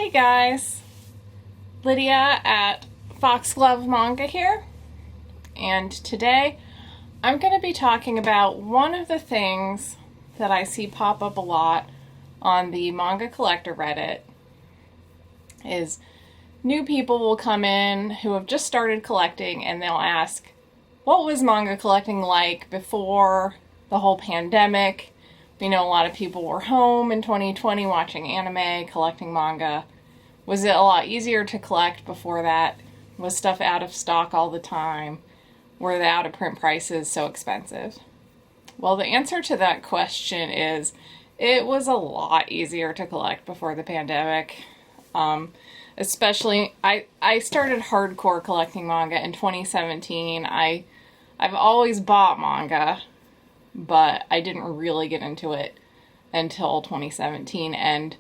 Hey guys, Lydia at Foxglove Manga here, and today I'm going to be talking about one of the things that I see pop up a lot on the Manga Collector Reddit. Is new people will come in who have just started collecting and they'll ask, what was manga collecting like before the whole pandemic? We know a lot of people were home in 2020 watching anime, collecting manga. Was it a lot easier to collect before that? Was stuff out of stock all the time? Were the out of print prices so expensive? Well, the answer to that question is it was a lot easier to collect before the pandemic. Especially, I started hardcore collecting manga in 2017. I've always bought manga, but I didn't really get into it until 2017. And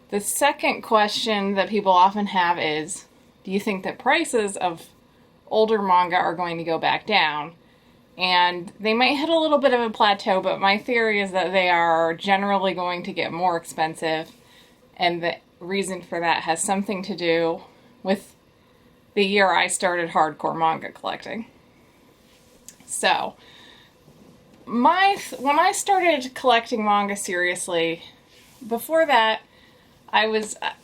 the second question that people often have is, do you think that prices of older manga are going to go back down? And they might hit a little bit of a plateau, but my theory is that they are generally going to get more expensive. And the reason for that has something to do with the year I started hardcore manga collecting. So, when I started collecting manga seriously, before that,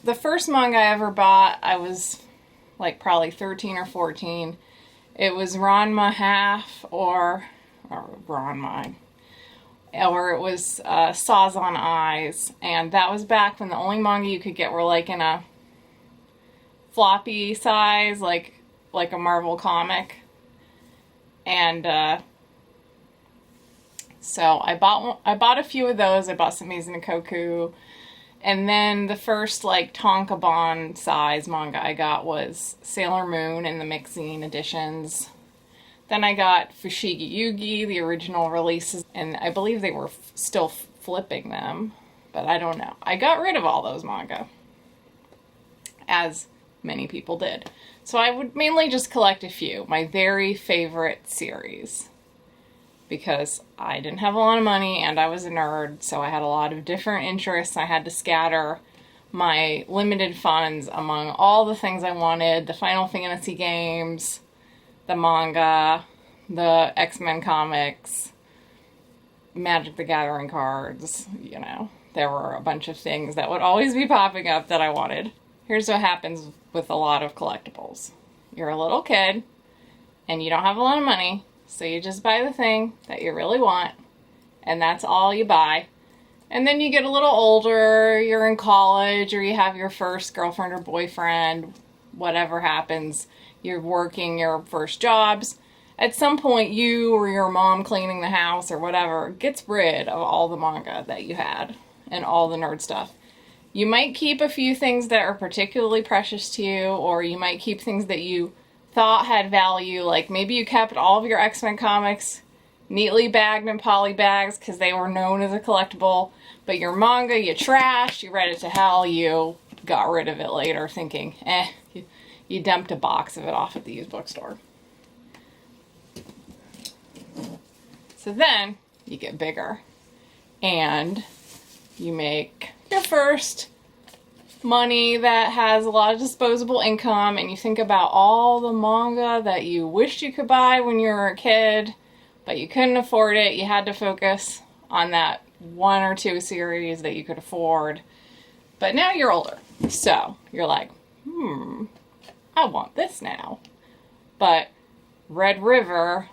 the first manga I ever bought, I was like probably 13 or 14. It was Ranma Half or Ranma, or it was Saws on Eyes, and that was back when the only manga you could get were like in a floppy size, like a Marvel comic, and so I bought a few of those. I bought some Koku, and then the first like tankobon size manga I got was Sailor Moon in the mixing editions. Then I got Fushigi Yugi, the original releases, and I believe they were still flipping them, but I don't know. I got rid of all those manga, as many people did. So I would mainly just collect a few, my very favorite series, because I didn't have a lot of money and I was a nerd, so I had a lot of different interests. I had to scatter my limited funds among all the things I wanted: the Final Fantasy games, the manga, the X-Men comics, Magic the Gathering cards, There were a bunch of things that would always be popping up that I wanted. Here's what happens with a lot of collectibles. You're a little kid and you don't have a lot of money, so you just buy the thing that you really want, and that's all you buy. And then you get a little older, you're in college, or you have your first girlfriend or boyfriend, whatever happens, you're working your first jobs. At some point, you or your mom cleaning the house or whatever gets rid of all the manga that you had and all the nerd stuff. You might keep a few things that are particularly precious to you, or you might keep things that you thought had value, like maybe you kept all of your X-Men comics neatly bagged in poly bags because they were known as a collectible, but your manga you trashed, you read it to hell, you got rid of it later thinking, you dumped a box of it off at the used bookstore. So then you get bigger and you make your first money that has a lot of disposable income, and you think about all the manga that you wished you could buy when you were a kid, but you couldn't afford it. You had to focus on that one or two series that you could afford. But now you're older, so you're like, I want this now. But Red River,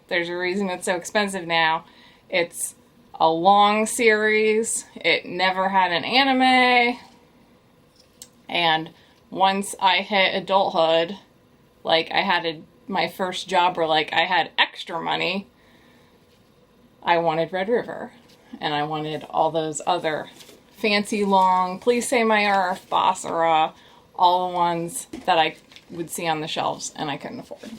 there's a reason it's so expensive now. It's a long series. It never had an anime. And once I hit adulthood, like I had my first job where like I had extra money, I wanted Red River. And I wanted all those other fancy long, Please Say My Earth, Basara, all the ones that I would see on the shelves and I couldn't afford.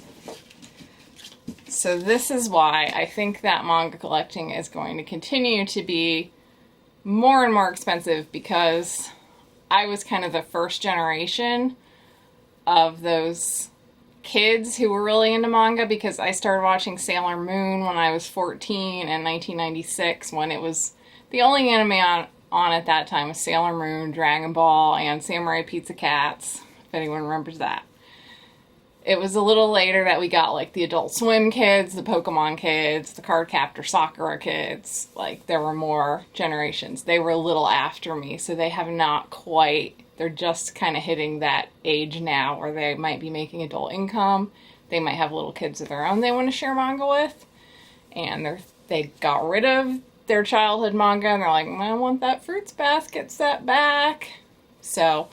So this is why I think that manga collecting is going to continue to be more and more expensive, because I was kind of the first generation of those kids who were really into manga, because I started watching Sailor Moon when I was 14 in 1996, when it was the only anime on at that time was Sailor Moon, Dragon Ball, and Samurai Pizza Cats, if anyone remembers that. It was a little later that we got like the Adult Swim kids, the Pokemon kids, the Cardcaptor Sakura kids. Like there were more generations. They were a little after me, so they have not quite, they're just kind of hitting that age now where they might be making adult income. They might have little kids of their own they want to share manga with. And they got rid of their childhood manga and they're like, I want that Fruits Basket set back. So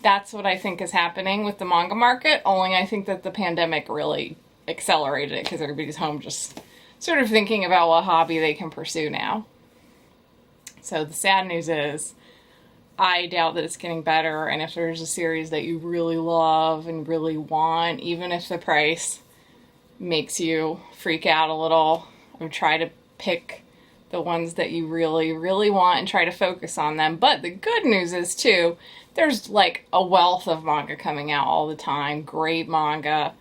that's what I think is happening with the manga market, only I think that the pandemic really accelerated it because everybody's home just sort of thinking about what hobby they can pursue now. So the sad news is I doubt that it's getting better, and if there's a series that you really love and really want, even if the price makes you freak out a little, I would try to pick the ones that you really, really want and try to focus on them. But the good news is, too, there's like a wealth of manga coming out all the time. Great manga.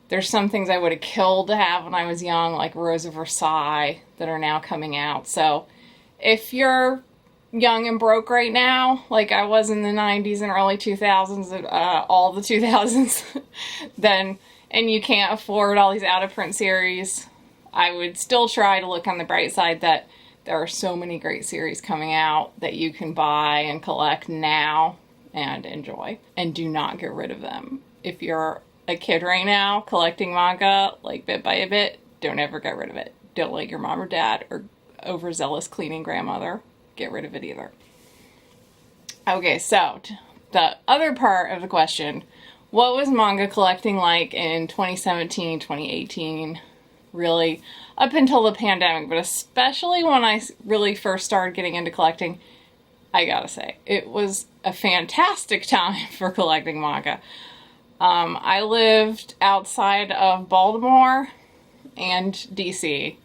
There's some things I would have killed to have when I was young, like Rose of Versailles, that are now coming out. So if you're young and broke right now, like I was in the 90s and early 2000s, all the 2000s, then, and you can't afford all these out-of-print series, I would still try to look on the bright side that there are so many great series coming out that you can buy and collect now and enjoy, and do not get rid of them. If you're a kid right now collecting manga, like bit by bit, don't ever get rid of it. Don't let your mom or dad or overzealous cleaning grandmother get rid of it either. Okay, so the other part of the question, what was manga collecting like in 2017, 2018, really up until the pandemic, but especially when I really first started getting into collecting, I gotta say, it was a fantastic time for collecting manga. I lived outside of Baltimore and DC.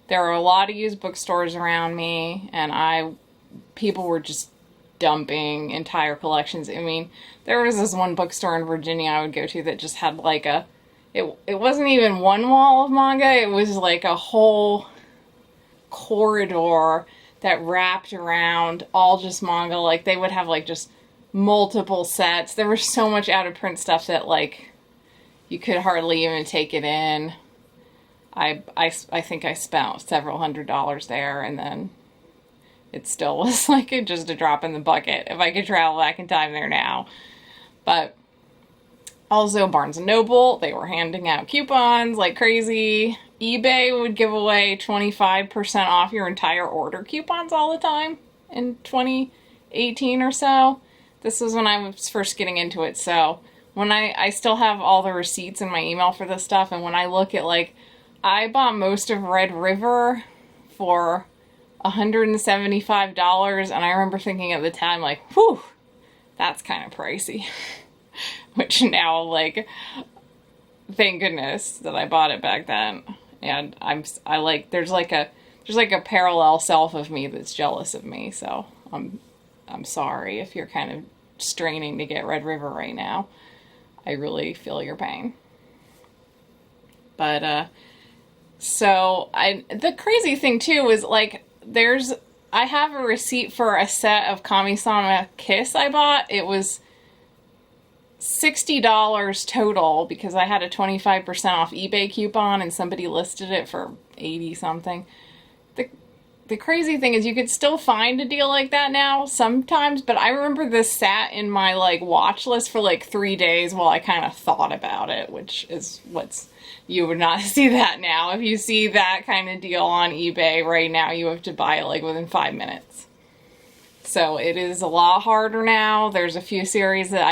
There were a lot of used bookstores around me, and people were just dumping entire collections. I mean, there was this one bookstore in Virginia I would go to that just had like it wasn't even one wall of manga, it was like a whole corridor that wrapped around all just manga. Like they would have like just multiple sets. There was so much out of print stuff that like you could hardly even take it in. I think I spent several $100s there, and then it still was like just a drop in the bucket if I could travel back in time there now. But also Barnes & Noble, they were handing out coupons like crazy. eBay would give away 25% off your entire order coupons all the time in 2018 or so. This was when I was first getting into it, so when I still have all the receipts in my email for this stuff, and when I look at like, I bought most of Red River for $175, and I remember thinking at the time, like, whew, that's kind of pricey. Which now, like, thank goodness that I bought it back then. And there's like a parallel self of me that's jealous of me, so I'm sorry if you're kind of straining to get Red River right now. I really feel your pain. But, the crazy thing too is like, I have a receipt for a set of Kami-sama Kiss I bought. It was $60 total because I had a 25% off eBay coupon and somebody listed it for 80 something. The crazy thing is you could still find a deal like that now sometimes, but I remember this sat in my like watch list for like 3 days while I kind of thought about it, which is you would not see that now. If you see that kind of deal on eBay right now, you have to buy it like within 5 minutes. So it is a lot harder now. There's a few series that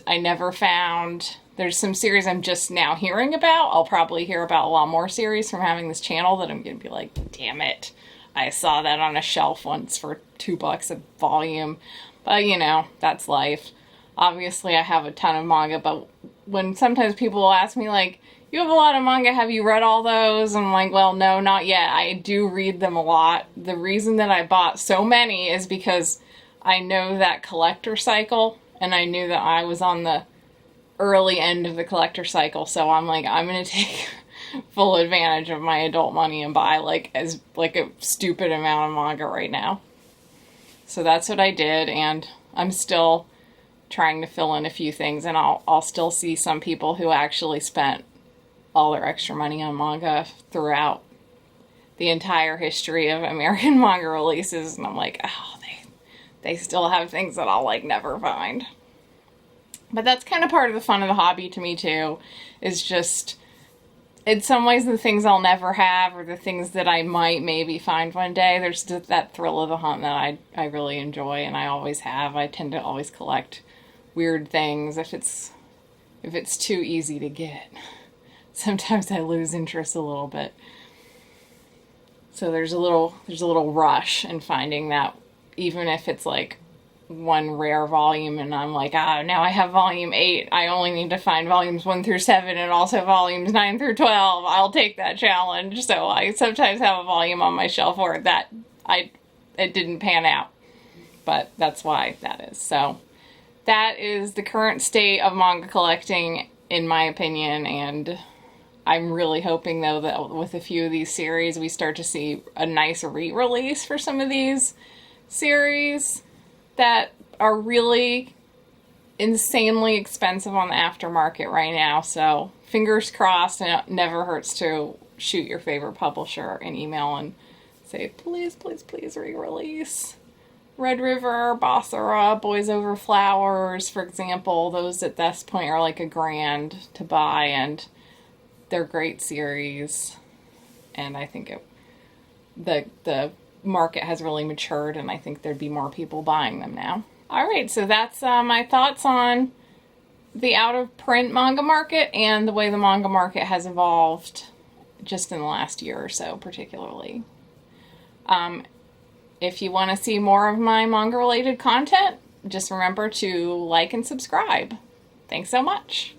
I never found. There's some series I'm just now hearing about. I'll probably hear about a lot more series from having this channel that I'm going to be like, damn it. I saw that on a shelf once for $2 a volume. But, you know, that's life. Obviously, I have a ton of manga, but when sometimes people will ask me, like, you have a lot of manga, have you read all those? I'm like, well, no, not yet. I do read them a lot. The reason that I bought so many is because I know that collector cycle, and I knew that I was on the early end of the collector cycle, so I'm like, I'm going to take full advantage of my adult money and buy like a stupid amount of manga right now. So that's what I did, and I'm still trying to fill in a few things, and I'll still see some people who actually spent all their extra money on manga throughout the entire history of American manga releases, and I'm like, oh, they still have things that I'll like never find. But that's kind of part of the fun of the hobby to me too, is just, in some ways, the things I'll never have, or the things that I might maybe find one day. There's that thrill of the hunt that I really enjoy, and I always have. I tend to always collect weird things if it's too easy to get. Sometimes I lose interest a little bit. So there's a little rush in finding that, even if it's like one rare volume and I'm like, now I have volume 8, I only need to find volumes 1 through 7 and also volumes 9 through 12, I'll take that challenge. So I sometimes have a volume on my shelf where it didn't pan out, but that's why that is. So that is the current state of manga collecting, in my opinion, and I'm really hoping, though, that with a few of these series we start to see a nice re-release for some of these series that are really insanely expensive on the aftermarket right now. So fingers crossed, and it never hurts to shoot your favorite publisher an email and say, please, please, please re-release Red River, Basara, Boys Over Flowers, for example. Those at this point are like $1,000 to buy, and they're great series. And I think the market has really matured, and I think there'd be more people buying them now. Alright, so that's my thoughts on the out-of-print manga market and the way the manga market has evolved just in the last year or so, particularly. If you want to see more of my manga-related content, just remember to like and subscribe. Thanks so much.